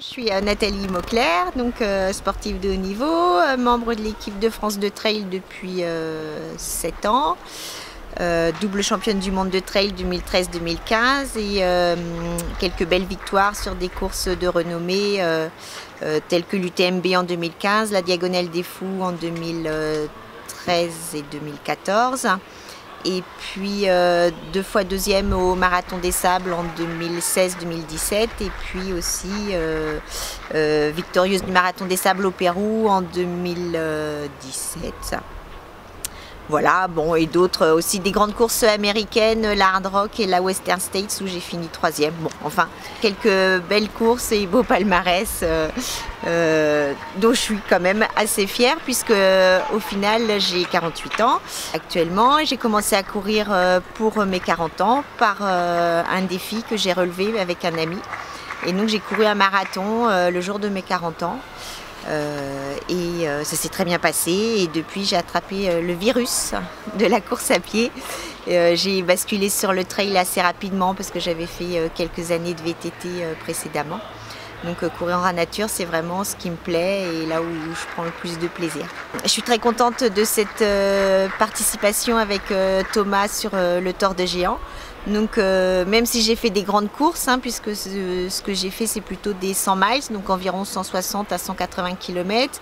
Je suis Nathalie Mauclair, donc sportive de haut niveau, membre de l'équipe de France de trail depuis 7 ans, double championne du monde de trail 2013-2015 et quelques belles victoires sur des courses de renommée telles que l'UTMB en 2015, la Diagonale des Fous en 2013 et 2014. Et puis 2 fois deuxième au Marathon des Sables en 2016-2017 et puis aussi victorieuse du Marathon des Sables au Pérou en 2017. Voilà, bon, et d'autres aussi, des grandes courses américaines, la Hard Rock et la Western States où j'ai fini 3e. Bon, enfin, quelques belles courses et beaux palmarès dont je suis quand même assez fière puisque au final j'ai 48 ans actuellement et j'ai commencé à courir pour mes 40 ans par un défi que j'ai relevé avec un ami. Et donc j'ai couru un marathon le jour de mes 40 ans. Ça s'est très bien passé et depuis j'ai attrapé le virus de la course à pied. J'ai basculé sur le trail assez rapidement parce que j'avais fait quelques années de VTT précédemment. Donc courir en nature c'est vraiment ce qui me plaît et là où je prends le plus de plaisir. Je suis très contente de cette participation avec Thomas sur le Tour de Géant. Donc même si j'ai fait des grandes courses, puisque ce que j'ai fait c'est plutôt des 100 miles, donc environ 160 à 180 km,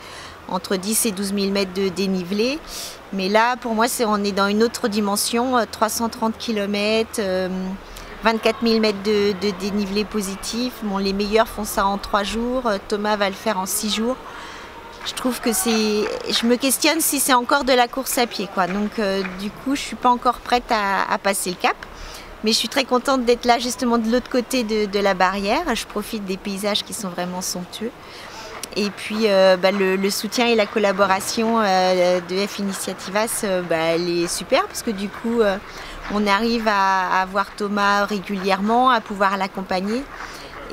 entre 10 et 12 000 mètres de dénivelé. Mais là pour moi on est dans une autre dimension, 330 km, 24 000 mètres de dénivelé positif. Bon, les meilleurs font ça en 3 jours, Thomas va le faire en 6 jours. Je trouve que je me questionne si c'est encore de la course à pied, quoi. Donc du coup je suis pas encore prête à passer le cap. Mais je suis très contente d'être là justement de l'autre côté de la barrière. Je profite des paysages qui sont vraiment somptueux. Et puis le soutien et la collaboration de F Initiativas, elle est super parce que du coup on arrive à voir Thomas régulièrement, à pouvoir l'accompagner.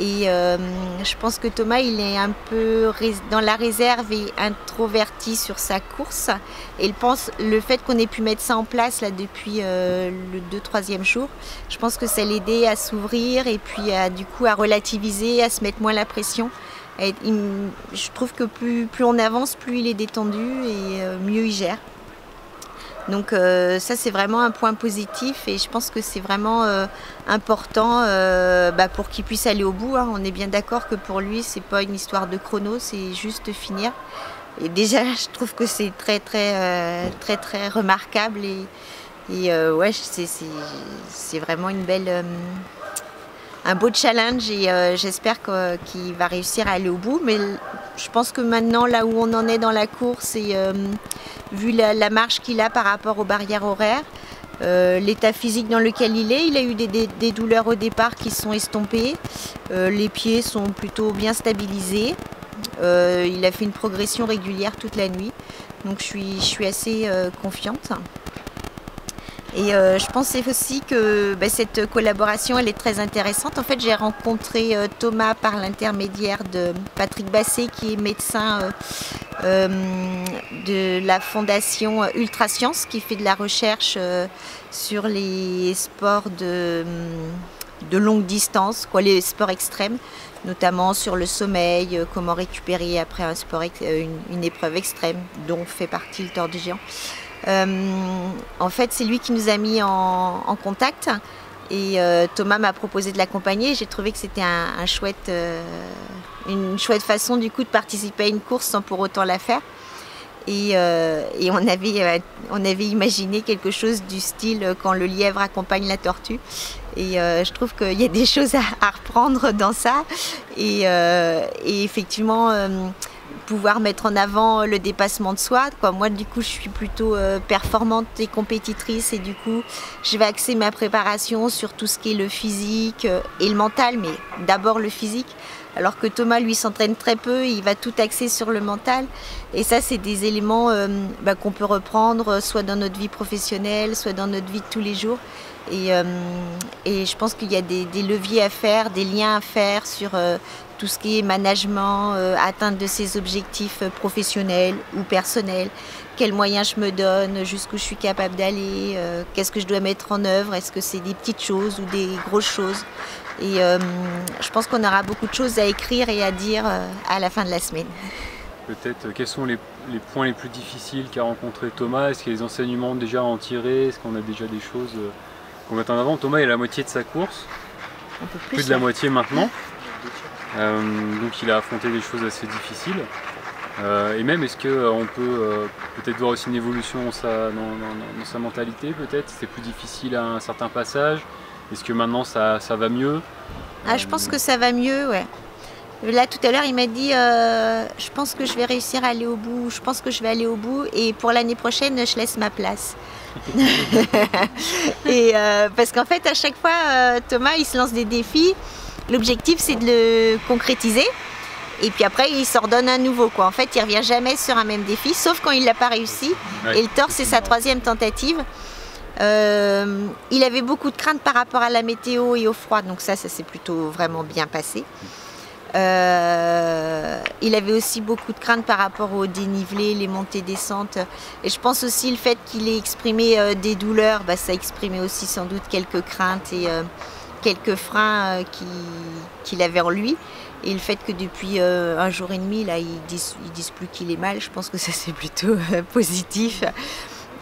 Et je pense que Thomas il est un peu dans la réserve et introverti sur sa course. Et le fait qu'on ait pu mettre ça en place là, depuis le 2-3e jour, je pense que ça l'aidait à s'ouvrir et puis du coup à relativiser, à se mettre moins la pression. Je trouve que plus on avance, plus il est détendu et mieux il gère. Donc ça c'est vraiment un point positif et je pense que c'est vraiment important pour qu'il puisse aller au bout. On est bien d'accord que pour lui c'est pas une histoire de chrono, c'est juste finir. Et déjà je trouve que c'est très remarquable et ouais c'est vraiment une belle un beau challenge et j'espère qu'il va réussir à aller au bout. Mais je pense que maintenant, là où on en est dans la course et vu la marche qu'il a par rapport aux barrières horaires, l'état physique dans lequel il a eu des douleurs au départ qui sont estompées. Les pieds sont plutôt bien stabilisés. Il a fait une progression régulière toute la nuit. Donc je suis assez confiante. Et je pensais aussi que cette collaboration elle est très intéressante. En fait j'ai rencontré Thomas par l'intermédiaire de Patrick Basset qui est médecin de la fondation Ultrascience qui fait de la recherche sur les sports de longue distance, les sports extrêmes, notamment sur le sommeil, comment récupérer après un sport, une épreuve extrême dont fait partie le Tour du Géant. En fait c'est lui qui nous a mis en contact et Thomas m'a proposé de l'accompagner. J'ai trouvé que c'était une chouette façon du coup de participer à une course sans pour autant la faire et on avait imaginé quelque chose du style quand le lièvre accompagne la tortue et je trouve qu'il y a des choses à reprendre dans ça et effectivement pouvoir mettre en avant le dépassement de soi. Moi du coup je suis plutôt performante et compétitrice et du coup je vais axer ma préparation sur tout ce qui est le physique et le mental, mais d'abord le physique, alors que Thomas lui s'entraîne très peu, il va tout axer sur le mental et ça c'est des éléments qu'on peut reprendre soit dans notre vie professionnelle, soit dans notre vie de tous les jours et je pense qu'il y a des leviers à faire, des liens à faire sur tout ce qui est management, atteinte de ses objectifs professionnels ou personnels, quels moyens je me donne, jusqu'où je suis capable d'aller, qu'est-ce que je dois mettre en œuvre, est-ce que c'est des petites choses ou des grosses choses. Et je pense qu'on aura beaucoup de choses à écrire et à dire à la fin de la semaine. Peut-être, quels sont les points les plus difficiles qu'a rencontré Thomas? Est-ce qu'il y a des enseignements déjà à en tirer? Est-ce qu'on a déjà des choses qu'on met en avant? Thomas est à la moitié de sa course, Un peu plus de la moitié maintenant. Donc il a affronté des choses assez difficiles. Et même, est-ce qu'on peut peut-être voir aussi une évolution dans sa mentalité peut-être? C'était plus difficile à un certain passage. Est-ce que maintenant ça va mieux? Je pense que ça va mieux, ouais. Là tout à l'heure il m'a dit je pense que je vais réussir à aller au bout, je pense que je vais aller au bout et pour l'année prochaine je laisse ma place. Et parce qu'en fait à chaque fois Thomas il se lance des défis, l'objectif c'est de le concrétiser et puis après il s'en redonne un nouveau quoi. En fait il revient jamais sur un même défi sauf quand il l'a pas réussi et le torse c'est sa 3e tentative. Il avait beaucoup de craintes par rapport à la météo et au froid donc ça s'est plutôt vraiment bien passé. Il avait aussi beaucoup de craintes par rapport au dénivelé, les montées-descentes. Et je pense aussi le fait qu'il ait exprimé des douleurs, ça exprimait aussi sans doute quelques craintes et quelques freins qu'il avait en lui. Et le fait que depuis 1 jour et demi, là, ils disent plus qu'il est mal, je pense que ça c'est plutôt positif.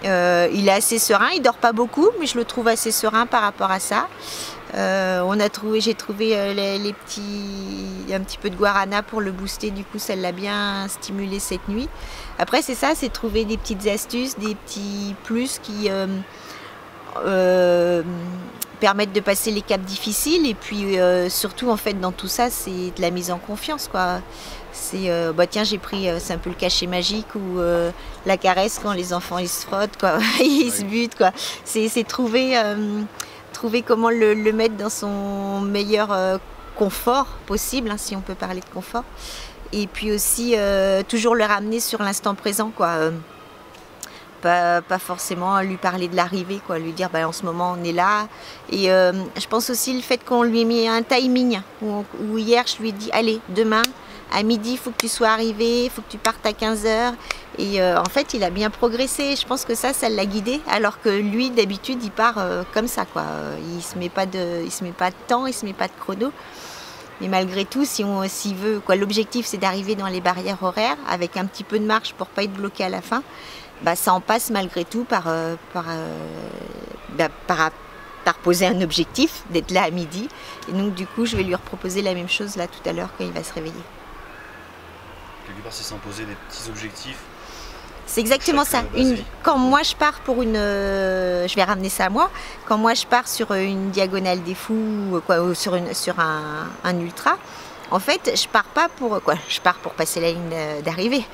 Il est assez serein, il dort pas beaucoup, mais je le trouve assez serein par rapport à ça. J'ai trouvé un petit peu de guarana pour le booster, du coup ça l'a bien stimulé cette nuit. Après c'est ça, c'est trouver des petites astuces, des petits plus qui permettent de passer les caps difficiles et puis surtout en fait dans tout ça c'est de la mise en confiance quoi. C'est tiens j'ai pris, c'est un peu le cachet magique ou la caresse quand les enfants ils se frottent quoi, ils se butent quoi. C'est trouver comment le mettre dans son meilleur confort possible, hein, si on peut parler de confort. Et puis aussi toujours le ramener sur l'instant présent, quoi. Pas forcément lui parler de l'arrivée, quoi. Lui dire en ce moment on est là. Et je pense aussi le fait qu'on lui ait mis un timing, où hier je lui ai dit allez, demain à midi il faut que tu sois arrivé, il faut que tu partes à 15h. Et en fait il a bien progressé, je pense que ça l'a guidé, alors que lui d'habitude il part comme ça quoi. Il se met pas de temps, il se met pas de chrono. Mais malgré tout, s'il veut, quoi, l'objectif c'est d'arriver dans les barrières horaires avec un petit peu de marche pour pas être bloqué à la fin. Ça en passe malgré tout par poser un objectif, d'être là à midi. Et donc du coup je vais lui reproposer la même chose là tout à l'heure quand il va se réveiller. Quelque part c'est s'imposer des petits objectifs. C'est exactement ça. Quand moi je pars pour je vais ramener ça à moi, quand moi je pars sur une diagonale des fous, quoi, ou sur un ultra, en fait je pars pas pour quoi, je pars pour passer la ligne d'arrivée.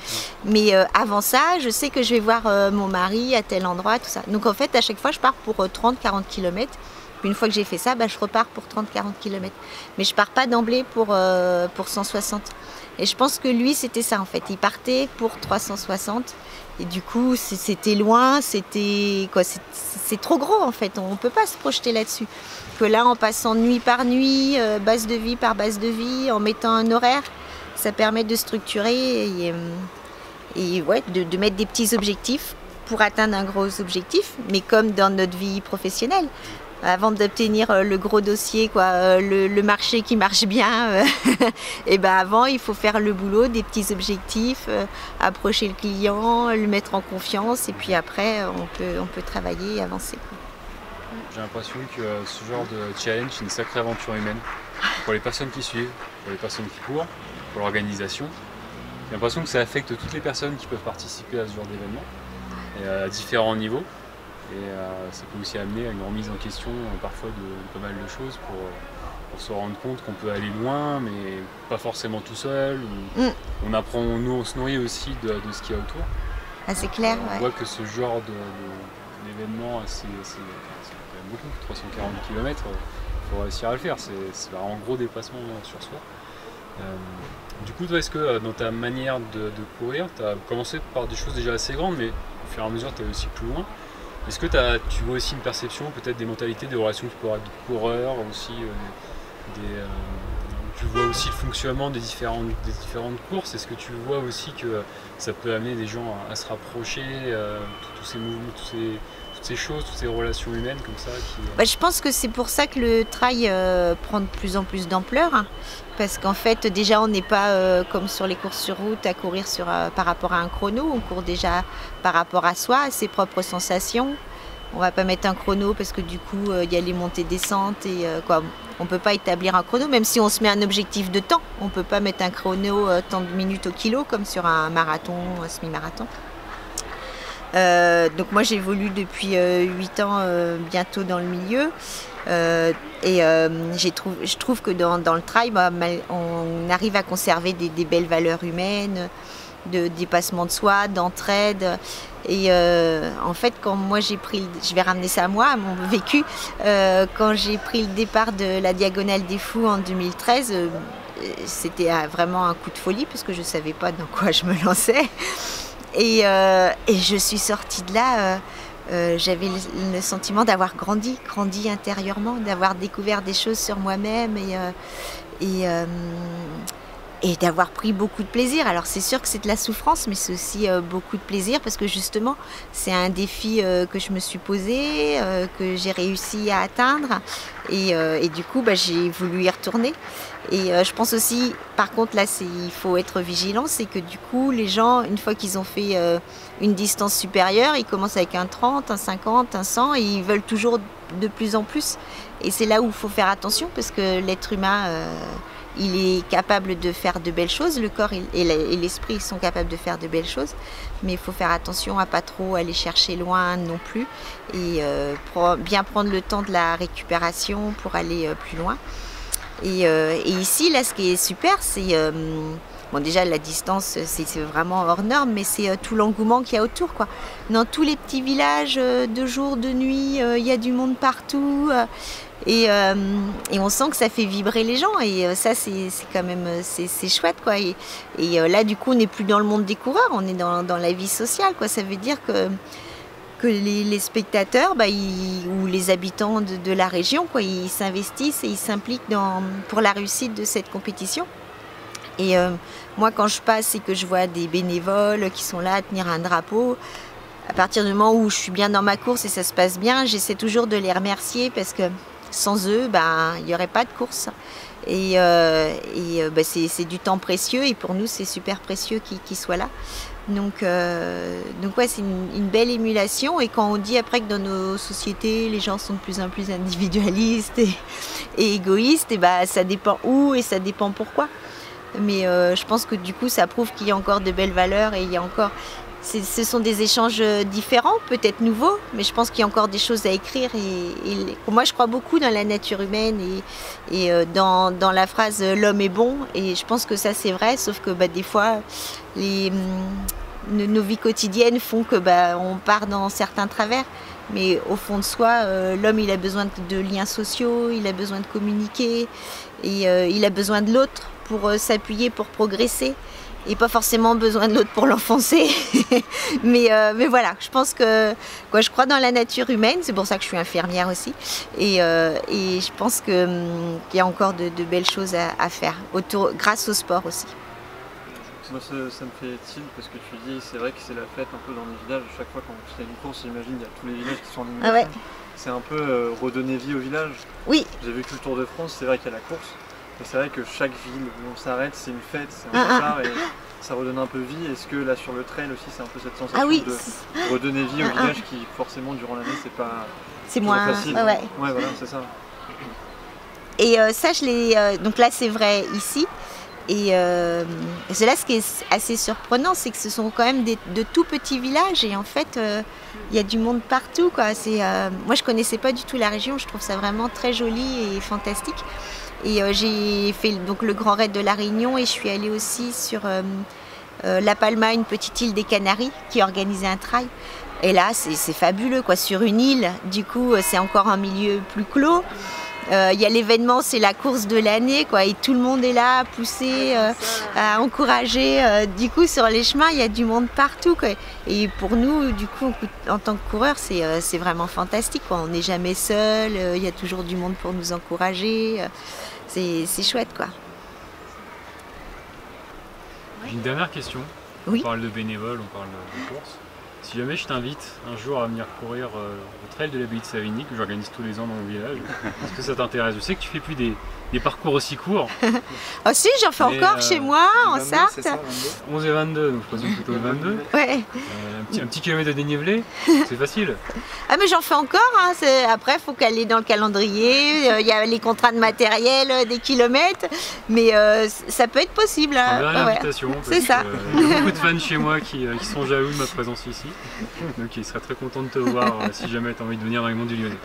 Mais avant ça, je sais que je vais voir mon mari à tel endroit, tout ça. Donc en fait à chaque fois je pars pour 30-40 km. Puis une fois que j'ai fait ça, je repars pour 30-40 km. Mais je pars pas d'emblée pour 160. Et je pense que lui c'était ça en fait, il partait pour 360. Et du coup, c'était loin, c'est trop gros en fait, on ne peut pas se projeter là-dessus. Que là, en passant nuit par nuit, base de vie par base de vie, en mettant un horaire, ça permet de structurer et ouais, de mettre des petits objectifs pour atteindre un gros objectif, mais comme dans notre vie professionnelle. Avant d'obtenir le gros dossier, quoi, le marché qui marche bien, et avant il faut faire le boulot, des petits objectifs, approcher le client, le mettre en confiance, et puis après on peut travailler et avancer. J'ai l'impression que ce genre de challenge c'est une sacrée aventure humaine pour les personnes qui suivent, pour les personnes qui courent, pour l'organisation. J'ai l'impression que ça affecte toutes les personnes qui peuvent participer à ce genre d'événement, et à différents niveaux. Et ça peut aussi amener à une remise en question parfois de pas mal de choses pour se rendre compte qu'on peut aller loin, mais pas forcément tout seul. On apprend, on se nourrit aussi de ce qu'il y a autour. Ah, c'est clair. On voit que ce genre d'événement, c'est quand même beaucoup, 340 km, il faut réussir à le faire. C'est un gros déplacement sur soi. Du coup, toi, est-ce que dans ta manière de courir, tu as commencé par des choses déjà assez grandes, mais au fur et à mesure, tu es aussi plus loin. Est-ce que tu vois aussi une perception, peut-être des mentalités, des relations que tu peux avoir avec d'autres coureurs, aussi, tu vois aussi le fonctionnement des différentes courses? Est-ce que tu vois aussi que ça peut amener des gens à se rapprocher, tous ces mouvements, ces choses, toutes ces relations humaines comme ça Je pense que c'est pour ça que le trail prend de plus en plus d'ampleur. Hein, parce qu'en fait, déjà, on n'est pas comme sur les courses sur route à courir par rapport à un chrono. On court déjà par rapport à soi, à ses propres sensations. On ne va pas mettre un chrono parce que du coup, il y a les montées-descentes. On ne peut pas établir un chrono, même si on se met un objectif de temps. On ne peut pas mettre un chrono tant de minutes au kilo comme sur un marathon, un semi-marathon. Donc moi j'évolue depuis 8 ans bientôt dans le milieu je trouve que dans le trail on arrive à conserver des belles valeurs humaines, de dépassement de soi, d'entraide et en fait quand moi je vais ramener ça à moi, à mon vécu, quand j'ai pris le départ de la Diagonale des Fous en 2013, c'était vraiment un coup de folie parce que je ne savais pas dans quoi je me lançais. Et je suis sortie de là, j'avais le sentiment d'avoir grandi intérieurement, d'avoir découvert des choses sur moi-même et d'avoir pris beaucoup de plaisir. Alors c'est sûr que c'est de la souffrance, mais c'est aussi beaucoup de plaisir parce que justement c'est un défi que je me suis posé, que j'ai réussi à atteindre et du coup j'ai voulu y retourner. Et je pense aussi, par contre là il faut être vigilant, c'est que du coup les gens, une fois qu'ils ont fait une distance supérieure, ils commencent avec un 30, un 50, un 100 et ils veulent toujours de plus en plus. Et c'est là où il faut faire attention parce que l'être humain il est capable de faire de belles choses, le corps et l'esprit sont capables de faire de belles choses, mais il faut faire attention à pas trop aller chercher loin non plus et bien prendre le temps de la récupération pour aller plus loin. Et ici, là, ce qui est super, c'est déjà la distance, c'est vraiment hors norme, mais c'est tout l'engouement qu'il y a autour, quoi. Dans tous les petits villages, de jour, de nuit, il y a du monde partout. Et on sent que ça fait vibrer les gens et ça c'est quand même c'est chouette quoi et là du coup on n'est plus dans le monde des coureurs, on est dans la vie sociale quoi. Ça veut dire que les spectateurs ou les habitants de la région quoi, ils s'investissent et ils s'impliquent pour la réussite de cette compétition. Et moi quand je passe et que je vois des bénévoles qui sont là à tenir un drapeau, à partir du moment où je suis bien dans ma course et ça se passe bien, j'essaie toujours de les remercier parce que sans eux, il n'y aurait pas de course. Et c'est du temps précieux et pour nous, c'est super précieux qu'ils soient là. Donc ouais, c'est une belle émulation. Et quand on dit après que dans nos sociétés, les gens sont de plus en plus individualistes et égoïstes, et ça dépend où et ça dépend pourquoi. Mais je pense que du coup, ça prouve qu'il y a encore de belles valeurs et il y a encore... Ce sont des échanges différents, peut-être nouveaux, mais je pense qu'il y a encore des choses à écrire. Et moi, je crois beaucoup dans la nature humaine et dans la phrase « l'homme est bon ». Et je pense que ça, c'est vrai, sauf que des fois, nos vies quotidiennes font que on part dans certains travers. Mais au fond de soi, l'homme, il a besoin de liens sociaux, il a besoin de communiquer, et il a besoin de l'autre pour s'appuyer, pour progresser. Et pas forcément besoin de l'autre pour l'enfoncer. mais voilà, je pense que je crois dans la nature humaine, c'est pour ça que je suis infirmière aussi. Et je pense qu'il y a encore de belles choses à faire, grâce au sport aussi. Moi, ça me fait tilt parce que tu dis, c'est vrai que c'est la fête un peu dans les villages. Chaque fois quand tu fais une course, j'imagine, il y a tous les villages qui sont en animation. Ah ouais. C'est un peu redonner vie au village. Oui. J'ai vécu le Tour de France, c'est vrai qu'il y a la course. Et c'est vrai que chaque ville où on s'arrête, c'est une fête, c'est un départ et ça redonne un peu vie. Est-ce que là sur le trail aussi, c'est un peu cette sensation de redonner vie au village qui forcément durant l'année, c'est moins facile. Ouais, ouais, voilà, c'est ça. Et ça, je l'ai. Donc là, c'est vrai ici. Et c'est là ce qui est assez surprenant, c'est que ce sont quand même de tout petits villages et en fait, il y a du monde partout, quoi. Moi, je connaissais pas du tout la région. Je trouve ça vraiment très joli et fantastique. Et j'ai fait donc le Grand Raid de la Réunion et je suis allée aussi sur La Palma, une petite île des Canaries qui organisait un trail. Et là, c'est fabuleux, quoi. Sur une île, du coup, c'est encore un milieu plus clos. Il y a l'événement, c'est la course de l'année, quoi. Et tout le monde est là à pousser, à encourager. Du coup, sur les chemins, il y a du monde partout, quoi. Et pour nous, du coup, en tant que coureurs, c'est vraiment fantastique, quoi. On n'est jamais seul, il y a toujours du monde pour nous encourager. C'est chouette, quoi. J'ai une dernière question. Oui. On parle de bénévoles, on parle de course. Si jamais je t'invite un jour à venir courir le trail de l'abbaye de Savigny, que j'organise tous les ans dans mon village, est-ce que ça t'intéresse? Je sais que tu fais plus des parcours aussi courts. Ah si, j'en fais encore chez moi, en Sarthe. 11 et 22, donc je présume plutôt le 22. Ouais. Un petit kilomètre de dénivelé, c'est facile. Ah mais j'en fais encore, hein. Après il faut caler dans le calendrier, il y a les contraintes matérielles, des kilomètres, mais ça peut être possible. On verra l'invitation, c'est ça. Il y a beaucoup de fans chez moi qui sont jaloux de ma présence ici, donc ils seraient très contents de te voir si jamais tu as envie de venir dans les monts du Lyonnais.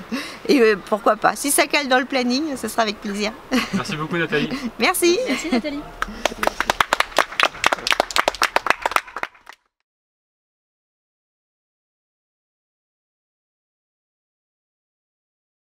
Et pourquoi pas, si ça cale dans le planning, ce sera avec plaisir. Merci beaucoup Nathalie. Merci. Merci Nathalie. Merci.